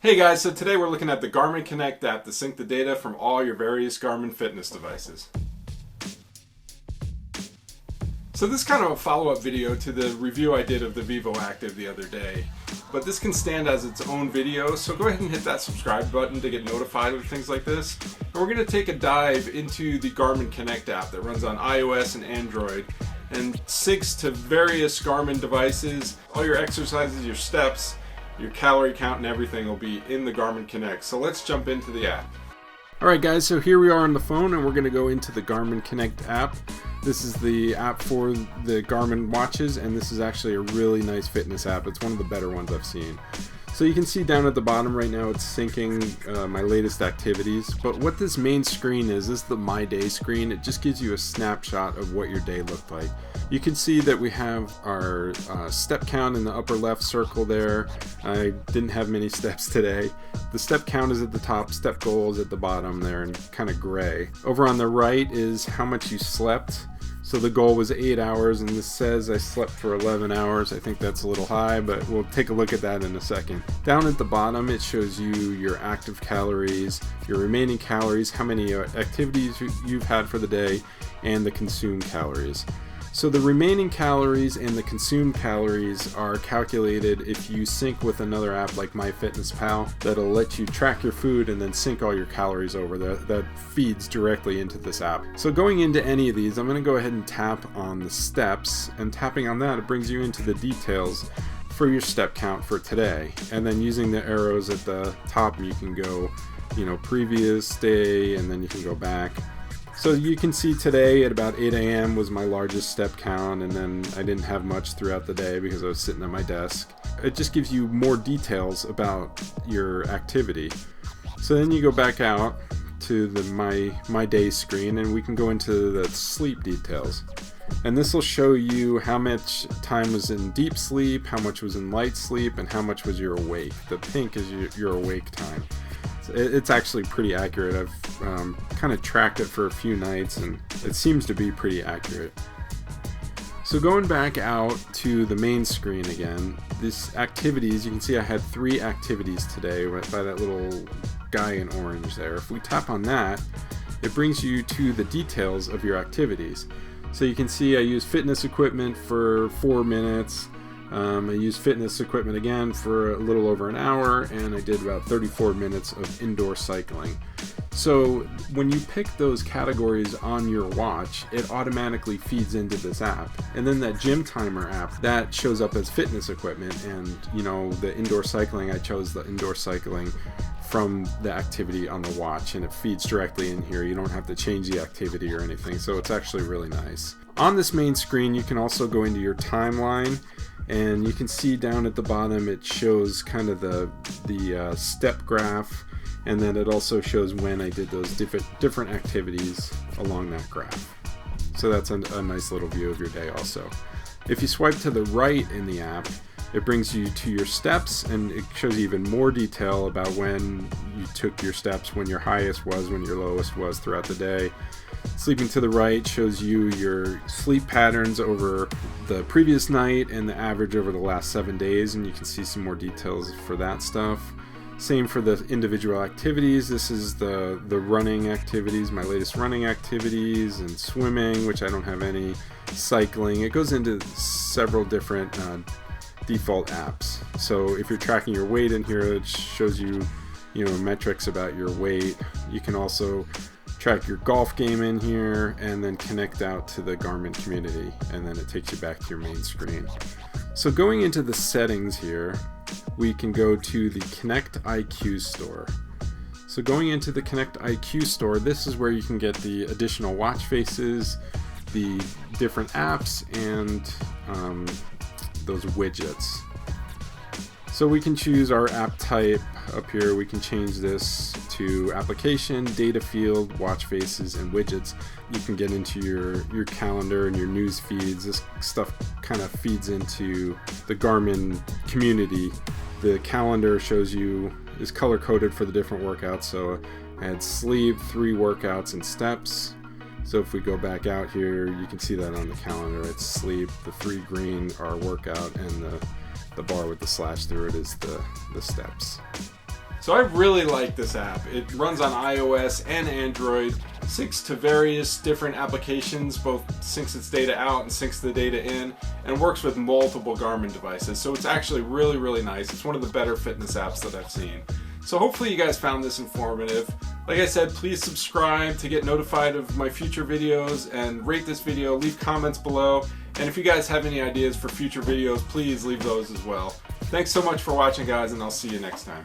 Hey guys, so today we're looking at the Garmin Connect app to sync the data from all your various Garmin fitness devices. So this is kind of a follow-up video to the review I did of the Vivoactive the other day. But this can stand as its own video, so go ahead and hit that subscribe button to get notified of things like this. And we're going to take a dive into the Garmin Connect app that runs on iOS and Android and syncs to various Garmin devices. All your exercises, your steps, your calorie count and everything will be in the Garmin Connect. So let's jump into the app. Alright guys, so here we are on the phone and we're going to go into the Garmin Connect app. This is the app for the Garmin watches, and this is actually a really nice fitness app. It's one of the better ones I've seen. So you can see down at the bottom right now it's syncing my latest activities, but what this main screen is the My Day screen. It just gives you a snapshot of what your day looked like. You can see that we have our step count in the upper left circle there. I didn't have many steps today. The step count is at the top, step goal is at the bottom there and kind of gray. Over on the right is how much you slept. So the goal was 8 hours, and this says I slept for 11 hours. I think that's a little high, but we'll take a look at that in a second. Down at the bottom, it shows you your active calories, your remaining calories, how many activities you've had for the day, and the consumed calories. So the remaining calories and the consumed calories are calculated if you sync with another app like MyFitnessPal that'll let you track your food and then sync all your calories over that feeds directly into this app. So going into any of these, I'm going to go ahead and tap on the steps, and tapping on that, it brings you into the details for your step count for today. And then using the arrows at the top, you can go, previous day, and then you can go back. So you can see today at about 8 a.m. was my largest step count, and then I didn't have much throughout the day because I was sitting at my desk. It just gives you more details about your activity. So then you go back out to the My Day screen, and we can go into the sleep details. And this will show you how much time was in deep sleep, how much was in light sleep, and how much was your awake. The pink is your awake time. It's actually pretty accurate. I've kind of tracked it for a few nights and it seems to be pretty accurate. So going back out to the main screen again, this activities, you can see I had 3 activities today by that little guy in orange there. If we tap on that, it brings you to the details of your activities. So you can see I used fitness equipment for 4 minutes. I used fitness equipment again for a little over an hour, and I did about 34 minutes of indoor cycling. So when you pick those categories on your watch, it automatically feeds into this app. And then that gym timer app, that shows up as fitness equipment, and the indoor cycling, I chose the indoor cycling from the activity on the watch, and it feeds directly in here. You don't have to change the activity or anything, so it's actually really nice. On this main screen, you can also go into your timeline, and you can see down at the bottom it shows kind of the step graph, and then it also shows when I did those different activities along that graph. So that's a nice little view of your day also. If you swipe to the right in the app, it brings you to your steps, and it shows you even more detail about when you took your steps, when your highest was, when your lowest was throughout the day. Sleeping to the right shows you your sleep patterns over the previous night and the average over the last 7 days, and you can see some more details for that stuff. Same for the individual activities. This is the running activities, my latest running activities, and swimming, which I don't have any, cycling. It goes into several different default apps. So if you're tracking your weight in here, it shows you, metrics about your weight. You can also track your golf game in here and then connect out to the Garmin community, and then it takes you back to your main screen. So going into the settings here, we can go to the Connect IQ store. So going into the Connect IQ store, this is where you can get the additional watch faces, the different apps, and those widgets. So we can choose our app type up here. We can change this to application, data field, watch faces, and widgets. You can get into your calendar and your news feeds. This stuff kind of feeds into the Garmin community. The calendar shows you, is color coded for the different workouts. So I had sleep, 3 workouts, and steps. So if we go back out here, you can see that on the calendar. It's sleep, the 3 green are workout, and the bar with the slash through it is the steps. So I really like this app. It runs on iOS and Android, syncs to various different applications, both syncs its data out and syncs the data in, and works with multiple Garmin devices. So it's actually really, really nice. It's one of the better fitness apps that I've seen. So hopefully you guys found this informative. Like I said, please subscribe to get notified of my future videos, and rate this video, leave comments below, and if you guys have any ideas for future videos, please leave those as well. Thanks so much for watching, guys, and I'll see you next time.